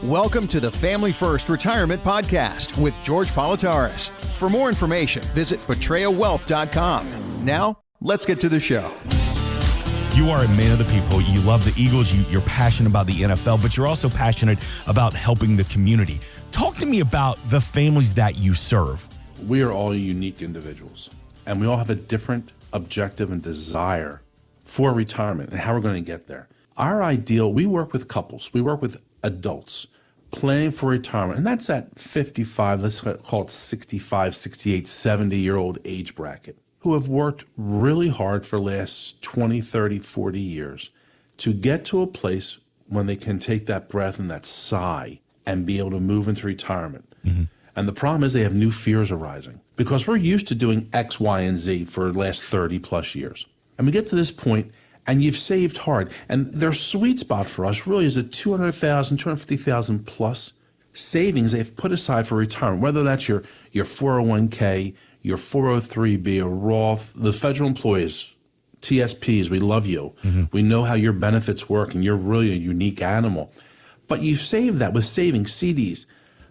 Welcome to the Family First Retirement Podcast with George Politarhos. For more information, visit betrayawealth.com. Now, let's get to the show. You are a man of the people. You love the Eagles. You're passionate about the NFL, but you're also passionate about helping the community. Talk to me about the families that you serve. We are all unique individuals, and we all have a different objective and desire for retirement and how we're going to get there. Our ideal, we work with couples. We work with adults planning for retirement, and that's at 55, let's call it 65, 68, 70-year-old age bracket, who have worked really hard for the last 20, 30, 40 years to get to a place when they can take that breath and that sigh and be able to move into retirement. Mm-hmm. And the problem is they have new fears arising because we're used to doing X, Y, and Z for the last 30 plus years. And we get to this point and you've saved hard. And their sweet spot for us really is at $200,000, $250,000 plus savings they've put aside for retirement, whether that's your 401k, your 403b, or Roth, the federal employees, TSPs, we love you. Mm-hmm. We know how your benefits work and you're really a unique animal. But you've saved that with savings, CDs.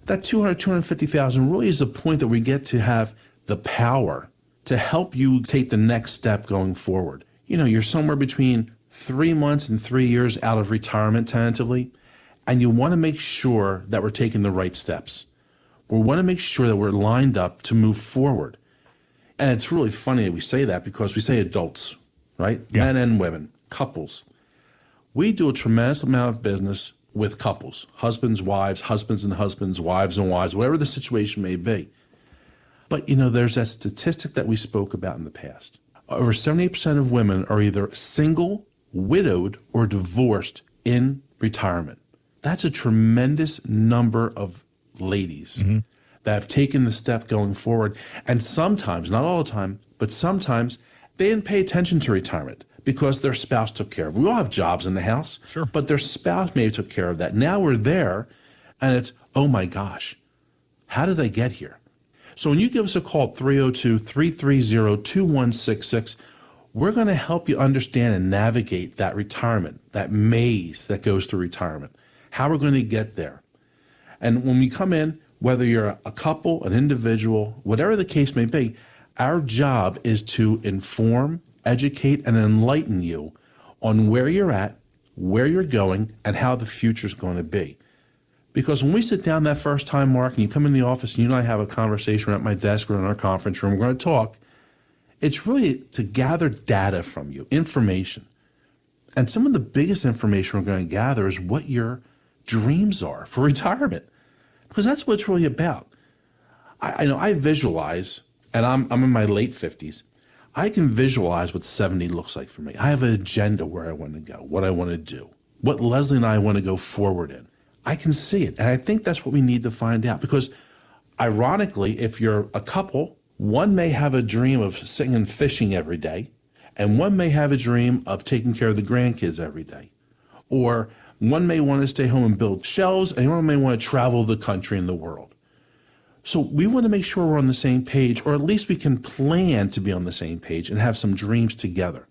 That $250,000 really is the point that we get to have the power to help you take the next step going forward. You know, you're somewhere between 3 months and 3 years out of retirement tentatively, and you want to make sure that we're taking the right steps. We want to make sure that we're lined up to move forward. And it's really funny that we say that because we say adults, right? Yeah. Men and women, couples. We do a tremendous amount of business with couples, husbands, wives, husbands and husbands, wives and wives, whatever the situation may be. But, you know, there's that statistic that we spoke about in the past. Over 78% of women are either single, widowed, or divorced in retirement. That's a tremendous number of ladies that have taken the step going forward. And sometimes, not all the time, but sometimes they didn't pay attention to retirement because their spouse took care of it. We all have jobs in the house, sure, but their spouse maybe took care of that. Now we're there and it's, oh my gosh, how did I get here? So when you give us a call at 302-330-2166, we're going to help you understand and navigate that retirement, that maze that goes through retirement, how we're going to get there. And when we come in, whether you're a couple, an individual, whatever the case may be, our job is to inform, educate, and enlighten you on where you're at, where you're going, and how the future is going to be. Because when we sit down that first time, Mark, and you come in the office and you and I have a conversation at my desk or in our conference room, we're going to talk, it's really to gather data from you, information. And some of the biggest information we're going to gather is what your dreams are for retirement, because that's what it's really about. I visualize, and I'm in my late 50s, I can visualize what 70 looks like for me. I have an agenda where I want to go, what I want to do, what Leslie and I want to go forward in. I can see it. And I think that's what we need to find out, because ironically, if you're a couple, one may have a dream of sitting and fishing every day, and one may have a dream of taking care of the grandkids every day. Or one may want to stay home and build shelves, and one may want to travel the country and the world. So we want to make sure we're on the same page, or at least we can plan to be on the same page and have some dreams together.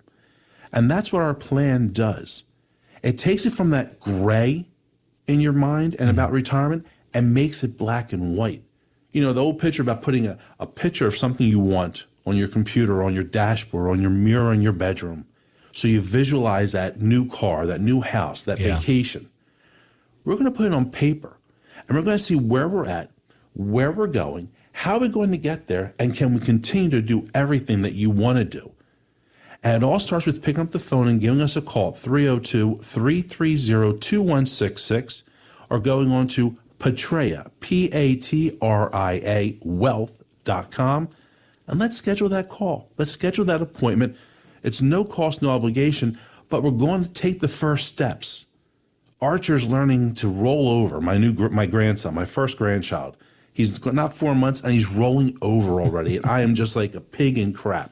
And that's what our plan does. It takes it from that gray in your mind and about retirement and makes it black and white. You know, the old picture about putting a picture of something you want on your computer, on your dashboard, on your mirror in your bedroom. So you visualize that new car, that new house, that vacation. We're going to put it on paper, and we're going to see where we're at, where we're going, how we're going to get there, and can we continue to do everything that you want to do. And it all starts with picking up the phone and giving us a call at 302-330-2166 or going on to Patria, P-A-T-R-I-A, wealth.com. And let's schedule that call. Let's schedule that appointment. It's no cost, no obligation, but we're going to take the first steps. Archer's learning to roll over, my grandson, my first grandchild. He's not 4 months and he's rolling over already. And I am just like a pig in crap.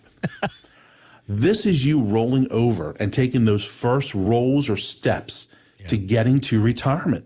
This is you rolling over and taking those first rolls or steps to getting to retirement.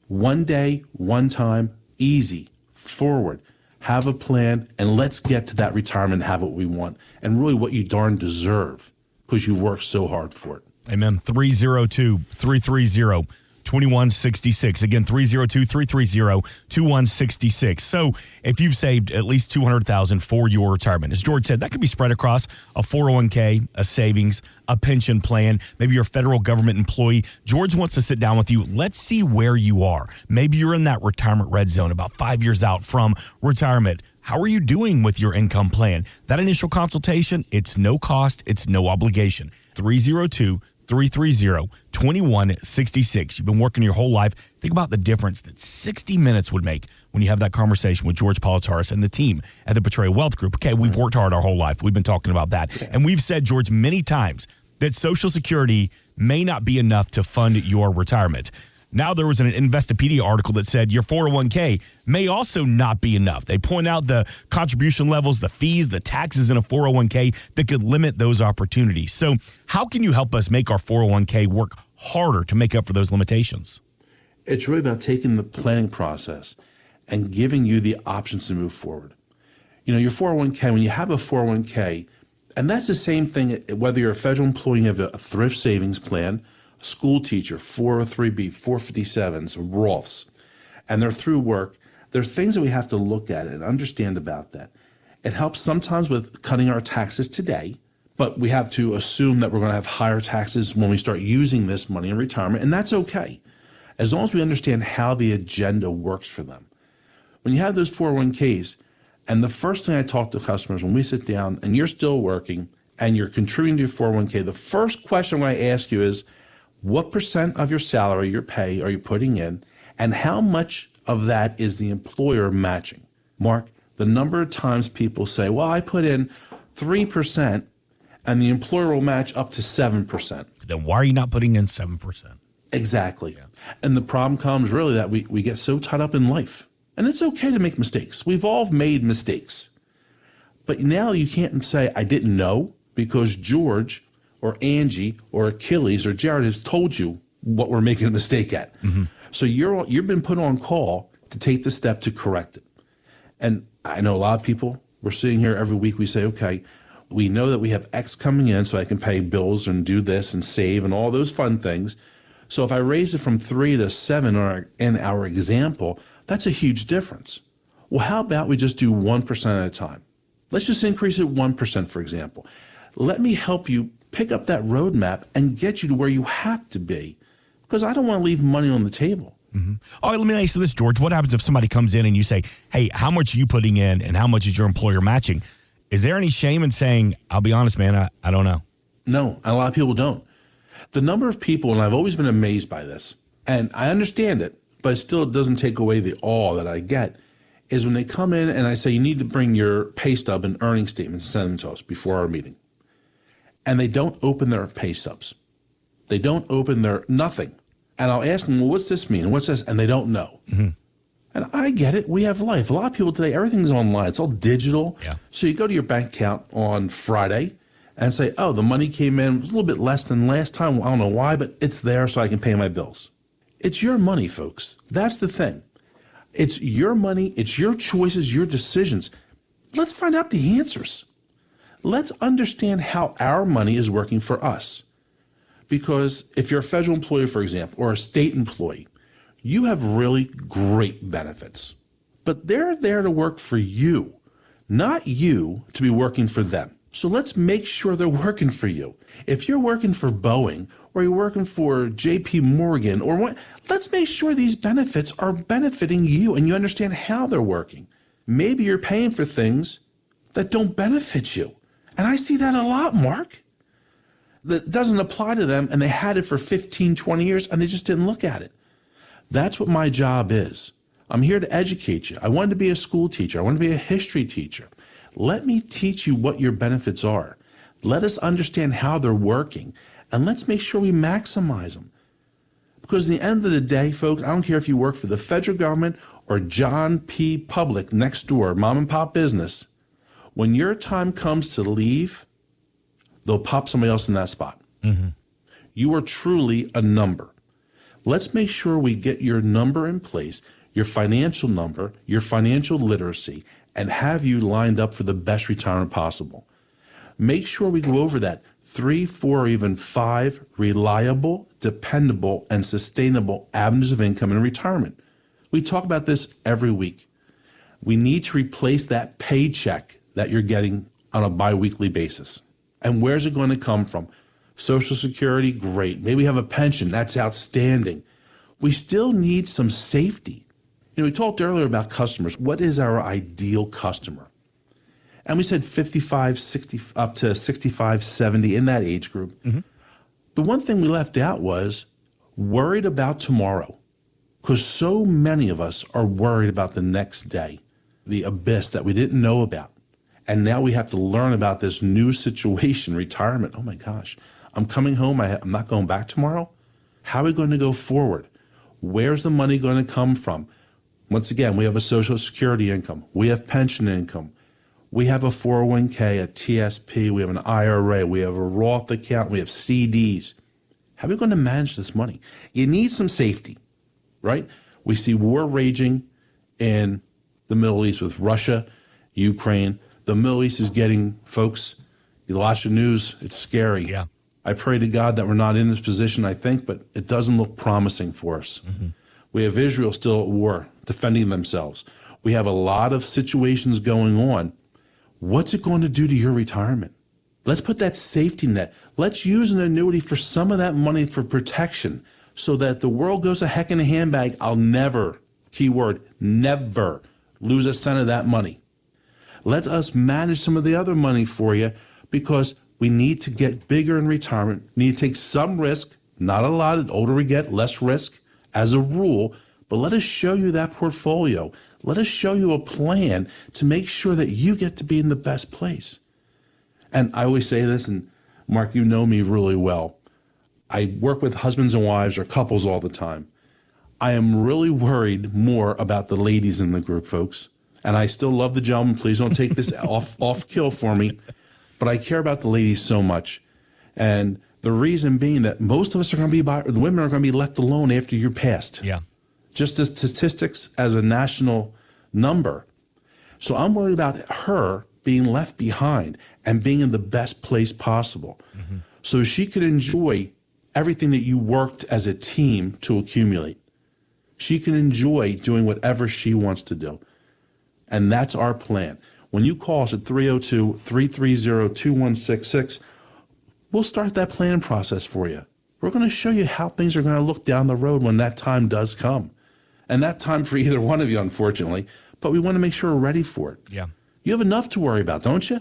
One day, one time, easy, forward. Have a plan, and let's get to that retirement and have what we want, and really what you darn deserve, because you worked so hard for it. Amen. 302-330 2166. Again, 302-330-2166. So if you've saved at least $200,000 for your retirement, as George said, that could be spread across a 401k, a savings, a pension plan. Maybe you're a federal government employee. George wants to sit down with you. Let's see where you are. Maybe you're in that retirement red zone, about 5 years out from retirement. How are you doing with your income plan? That initial consultation, it's no cost, it's no obligation. 302-330-2166. You've been working your whole life. Think about the difference that 60 minutes would make when you have that conversation with George Politarhos and the team at the Betrayal Wealth Group. Okay, we've worked hard our whole life. We've been talking about that. And we've said, George, many times that Social Security may not be enough to fund your retirement. Now there was an Investopedia article that said your 401k may also not be enough. They point out the contribution levels, the fees, the taxes in a 401k that could limit those opportunities. So how can you help us make our 401k work harder to make up for those limitations? It's really about taking the planning process and giving you the options to move forward. You know, your 401k, when you have a 401k, and that's the same thing whether you're a federal employee, you have a thrift savings plan, school teacher, 403B, 457s, Roths, and they're through work. There are things that we have to look at and understand about that. It helps sometimes with cutting our taxes today, but we have to assume that we're going to have higher taxes when we start using this money in retirement, and that's okay, as long as we understand how the agenda works for them. When you have those 401ks, and the first thing I talk to customers when we sit down and you're still working and you're contributing to your 401k, the first question I'm going to ask you is, what percent of your salary, your pay, are you putting in, and how much of that is the employer matching? Mark, the number of times people say, well, I put in 3% and the employer will match up to 7%. Then why are you not putting in 7%? Exactly. Yeah. And the problem comes really that we get so tied up in life. And it's okay to make mistakes. We've all made mistakes. But now you can't say, I didn't know, because George or Angie or Achilles or Jared has told you what we're making a mistake at. Mm-hmm. So you've been put on call to take the step to correct it. And I know a lot of people, we're sitting here every week, we say, okay, we know that we have X coming in so I can pay bills and do this and save and all those fun things. So if I raise it from 3 to 7 in our example, that's a huge difference. Well, how about we just do 1% at a time? Let's just increase it 1%, for example. Let me help you pick up that roadmap and get you to where you have to be, because I don't want to leave money on the table. Mm-hmm. All right, let me ask you this, George. What happens if somebody comes in and you say, hey, how much are you putting in and how much is your employer matching? Is there any shame in saying, I'll be honest, man, I don't know? No, a lot of people don't. The number of people, and I've always been amazed by this, and I understand it, but still it doesn't take away the awe that I get, is when they come in and I say, you need to bring your pay stub and earning statements and send them to us before our meeting. And they don't open their pay stubs. They don't open their nothing. And I'll ask them, well, what's this mean? What's this? And they don't know. Mm-hmm. And I get it. We have life. A lot of people today, everything's online. It's all digital. Yeah. So you go to your bank account on Friday and say, oh, the money came in a little bit less than last time. I don't know why, but it's there so I can pay my bills. It's your money, folks. That's the thing. It's your money. It's your choices, your decisions. Let's find out the answers. Let's understand how our money is working for us. Because if you're a federal employee, for example, or a state employee, you have really great benefits. But they're there to work for you, not you to be working for them. So let's make sure they're working for you. If you're working for Boeing or you're working for JP Morgan or what, let's make sure these benefits are benefiting you and you understand how they're working. Maybe you're paying for things that don't benefit you. And I see that a lot, Mark. That doesn't apply to them and they had it for 15, 20 years and they just didn't look at it. That's what my job is. I'm here to educate you. I wanted to be a school teacher. I want to be a history teacher. Let me teach you what your benefits are. Let us understand how they're working and let's make sure we maximize them. Because at the end of the day, folks, I don't care if you work for the federal government or John P. Public next door, mom and pop business. When your time comes to leave, they'll pop somebody else in that spot. Mm-hmm. You are truly a number. Let's make sure we get your number in place, your financial number, your financial literacy, and have you lined up for the best retirement possible. Make sure we go over that 3, 4, or even 5 reliable, dependable, and sustainable avenues of income in retirement. We talk about this every week. We need to replace that paycheck that you're getting on a biweekly basis. And where's it going to come from? Social Security, great. Maybe we have a pension, that's outstanding. We still need some safety. We talked earlier about customers. What is our ideal customer? And we said 55, 60, up to 65, 70 in that age group. Mm-hmm. The one thing we left out was worried about tomorrow, because so many of us are worried about the next day, the abyss that we didn't know about. And now we have to learn about this new situation, retirement. Oh my gosh, I'm coming home. I'm not going back tomorrow. How are we going to go forward? Where's the money going to come from? Once again, we have a Social Security income. We have pension income. We have a 401k, a TSP. We have an IRA. We have a Roth account. We have CDs. How are we going to manage this money? You need some safety, right? We see war raging in the Middle East with Russia, Ukraine. The Middle East is getting, folks, you watch the news, it's scary. Yeah. I pray to God that we're not in this position, I think, but it doesn't look promising for us. Mm-hmm. We have Israel still at war, defending themselves. We have a lot of situations going on. What's it going to do to your retirement? Let's put that safety net. Let's use an annuity for some of that money for protection so that the world goes a heck in a handbag. I'll never, keyword, never lose a cent of that money. Let us manage some of the other money for you, because we need to get bigger in retirement. We need to take some risk, not a lot. The older we get, less risk as a rule. But let us show you that portfolio. Let us show you a plan to make sure that you get to be in the best place. And I always say this, and Mark, you know me really well. I work with husbands and wives or couples all the time. I am really worried more about the ladies in the group, folks. And I still love the gentlemen. Please don't take this off kill for me. But I care about the ladies so much. And the reason being that most of us are going to be, the women are going to be left alone after you're passed. Yeah. Just as statistics as a national number. So I'm worried about her being left behind and being in the best place possible. Mm-hmm. So she could enjoy everything that you worked as a team to accumulate. She can enjoy doing whatever she wants to do. And that's our plan. When you call us at 302-330-2166, we'll start that planning process for you. We're going to show you how things are going to look down the road when that time does come. And that time for either one of you, unfortunately, but we want to make sure we're ready for it. Yeah. You have enough to worry about, don't you?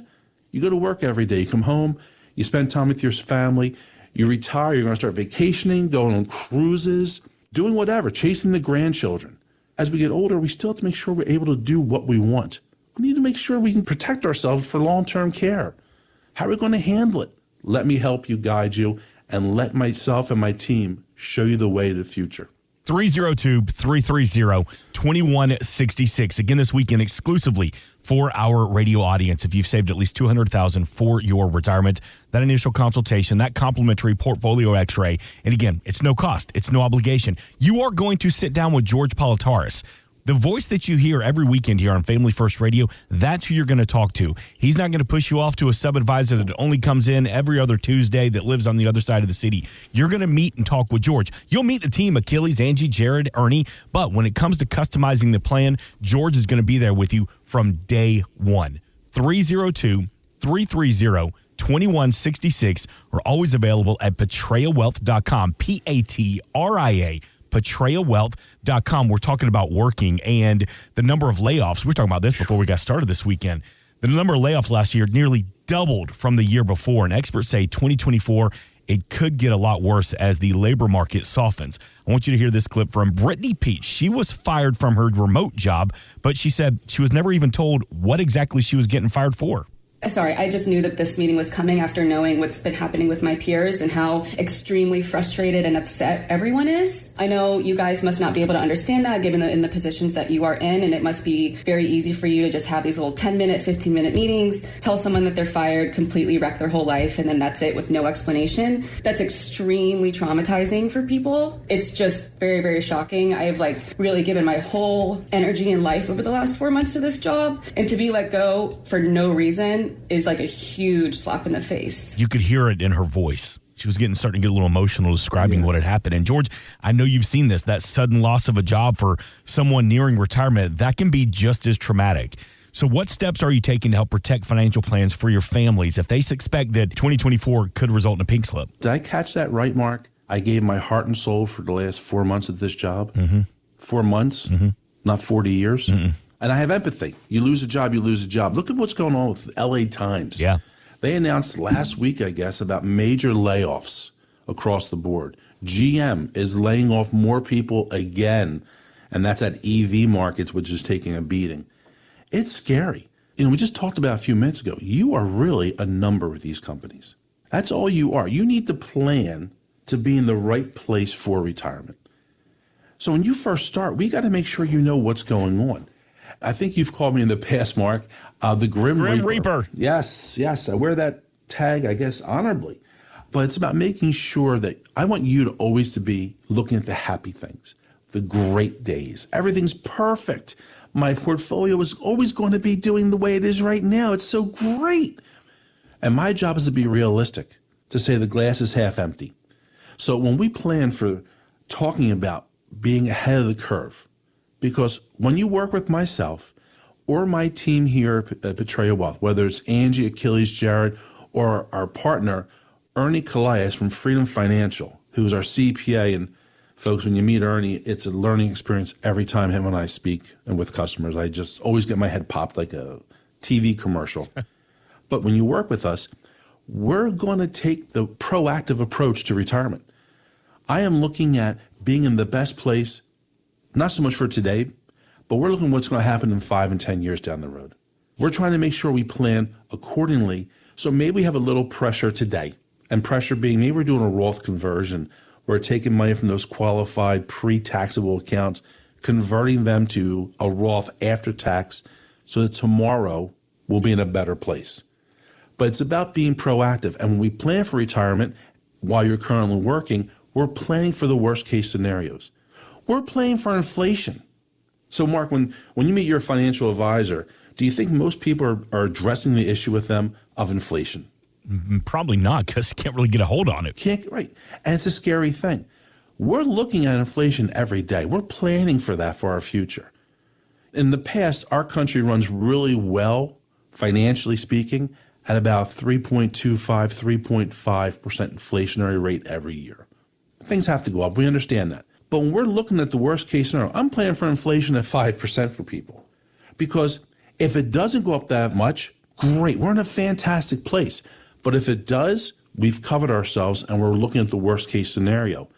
You go to work every day, you come home, you spend time with your family, you retire, you're going to start vacationing, going on cruises, doing whatever, chasing the grandchildren. As we get older, we still have to make sure we're able to do what we want. We need to make sure we can protect ourselves for long-term care. How are we going to handle it? Let me help you, guide you, and let myself and my team show you the way to the future. 302-330-2166. Again, this weekend exclusively for our radio audience. If you've saved at least $200,000 for your retirement, that initial consultation, that complimentary portfolio x-ray, and again, it's no cost, it's no obligation. You are going to sit down with George Politarhos. The voice that you hear every weekend here on Family First Radio, that's who you're going to talk to. He's not going to push you off to a sub-advisor that only comes in every other Tuesday that lives on the other side of the city. You're going to meet and talk with George. You'll meet the team, Achilles, Angie, Jared, Ernie. But when it comes to customizing the plan, George is going to be there with you from day one. 302-330-2166 are always available at PatreaWealth.com, P-A-T-R-I-A. PatreaWealth.com. We're talking about working and the number of layoffs. We were talking about this before we got started this weekend. The number of layoffs last year nearly doubled from the year before, and experts say 2024, it could get a lot worse as the labor market softens. I want you to hear this clip from Brittany Peach. She was fired from her remote job, but she said she was never even told what exactly she was getting fired for. Sorry, I just knew that this meeting was coming after knowing what's been happening with my peers and how extremely frustrated and upset everyone is. I know you guys must not be able to understand that given in the positions that you are in, and it must be very easy for you to just have these little 10-minute, 15-minute meetings, tell someone that they're fired, completely wreck their whole life, and then that's it with no explanation. That's extremely traumatizing for people. It's just very, very shocking. I have really given my whole energy and life over the last 4 months to this job, and to be let go for no reason retirement is like a huge slap in the face. You could hear it in her voice. She was starting to get a little emotional describing what had happened. And George, I know you've seen this, that sudden loss of a job for someone nearing retirement, that can be just as traumatic. So what steps are you taking to help protect financial plans for your families if they suspect that 2024 could result in a pink slip? Did I catch that right, Mark? I gave my heart and soul for the last 4 months at this job. 4 months, not 40 years. And I have empathy. You lose a job, you lose a job. Look at what's going on with LA Times. Yeah. They announced last week, I guess, about major layoffs across the board. GM is laying off more people again, and that's at EV markets, which is taking a beating. It's scary. We just talked about a few minutes ago. You are really a number with these companies. That's all you are. You need to plan to be in the right place for retirement. So when you first start, we got to make sure you know what's going on. I think you've called me in the past, Mark, the Grim Reaper. Yes. I wear that tag, I guess, honorably. But it's about making sure that I want you to always to be looking at the happy things, the great days. Everything's perfect. My portfolio is always going to be doing the way it is right now. It's so great. And my job is to be realistic, to say the glass is half empty. So when we plan for talking about being ahead of the curve, because when you work with myself or my team here at Portrayal Wealth, whether it's Angie, Achilles, Jared, or our partner, Ernie Calais from Freedom Financial, who's our CPA, and folks, when you meet Ernie, it's a learning experience every time him and I speak and with customers. I just always get my head popped like a TV commercial. But when you work with us, we're going to take the proactive approach to retirement. I am looking at being in the best place, not so much for today, but we're looking at what's going to happen in 5 and 10 years down the road. We're trying to make sure we plan accordingly. So maybe we have a little pressure today, and pressure being maybe we're doing a Roth conversion. We're taking money from those qualified pre-taxable accounts, converting them to a Roth after tax so that tomorrow we'll be in a better place. But it's about being proactive. And when we plan for retirement while you're currently working, we're planning for the worst case scenarios. We're planning for inflation. So Mark, when you meet your financial advisor, do you think most people are addressing the issue with them of inflation? Probably not, because you can't really get a hold on it. Right. And it's a scary thing. We're looking at inflation every day. We're planning for that for our future. In the past, our country runs really well, financially speaking, at about 3.25, 3.5% inflationary rate every year. Things have to go up. We understand that. But when we're looking at the worst case scenario, I'm planning for inflation at 5% for people. Because if it doesn't go up that much, great. We're in a fantastic place. But if it does, we've covered ourselves and we're looking at the worst case scenario.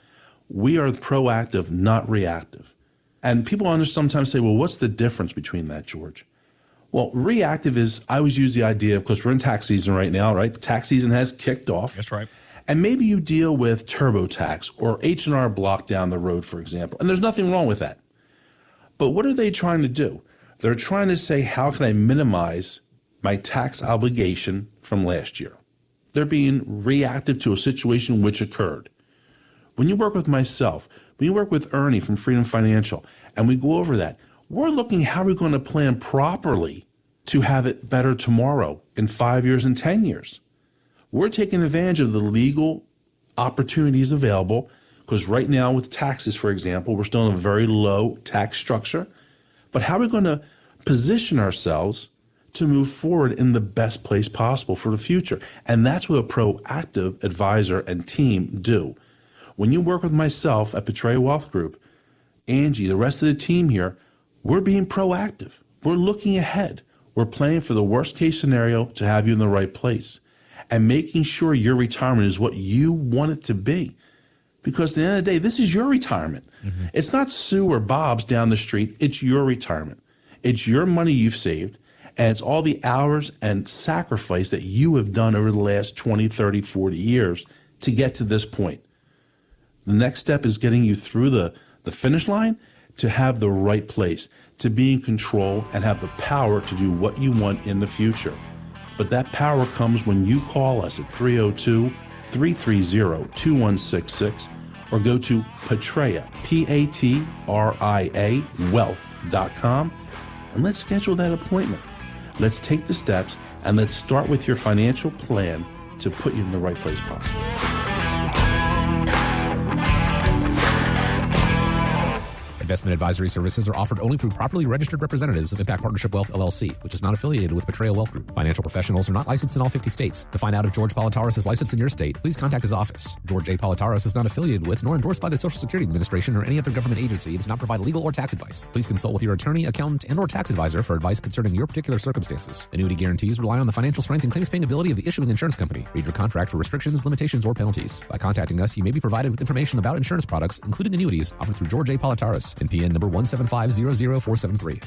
We are proactive, not reactive. And people sometimes say, well, what's the difference between that, George? Well, reactive is, I always use the idea, because we're in tax season right now, right? The tax season has kicked off. That's right. And maybe you deal with TurboTax or H&R Block down the road, for example. And there's nothing wrong with that. But what are they trying to do? They're trying to say, how can I minimize my tax obligation from last year? They're being reactive to a situation which occurred. When you work with myself, when you work with Ernie from Freedom Financial, and we go over that, we're looking how we're going to plan properly to have it better tomorrow in 5 years and 10 years. We're taking advantage of the legal opportunities available, because right now with taxes, for example, we're still in a very low tax structure. But how are we going to position ourselves to move forward in the best place possible for the future? And that's what a proactive advisor and team do. When you work with myself at Portrayal Wealth Group, Angie, the rest of the team here, we're being proactive. We're looking ahead. We're planning for the worst case scenario to have you in the right place and making sure your retirement is what you want it to be. Because at the end of the day, this is your retirement. Mm-hmm. It's not Sue or Bob's down the street. It's your retirement. It's your money you've saved, and it's all the hours and sacrifice that you have done over the last 20, 30, 40 years to get to this point. The next step is getting you through the finish line to have the right place, to be in control and have the power to do what you want in the future. But that power comes when you call us at 302-330-2166 or go to Patria, Patria, wealth.com, and let's schedule that appointment. Let's take the steps and let's start with your financial plan to put you in the right place possible. Investment advisory services are offered only through properly registered representatives of Impact Partnership Wealth, LLC, which is not affiliated with Portrayal Wealth Group. Financial professionals are not licensed in all 50 states. To find out if George Politarhos is licensed in your state, please contact his office. George A. Politarhos is not affiliated with nor endorsed by the Social Security Administration or any other government agency and does not provide legal or tax advice. Please consult with your attorney, accountant, and or tax advisor for advice concerning your particular circumstances. Annuity guarantees rely on the financial strength and claims paying ability of the issuing insurance company. Read your contract for restrictions, limitations, or penalties. By contacting us, you may be provided with information about insurance products, including annuities, offered through George A. Politarhos, NPN number 175000473.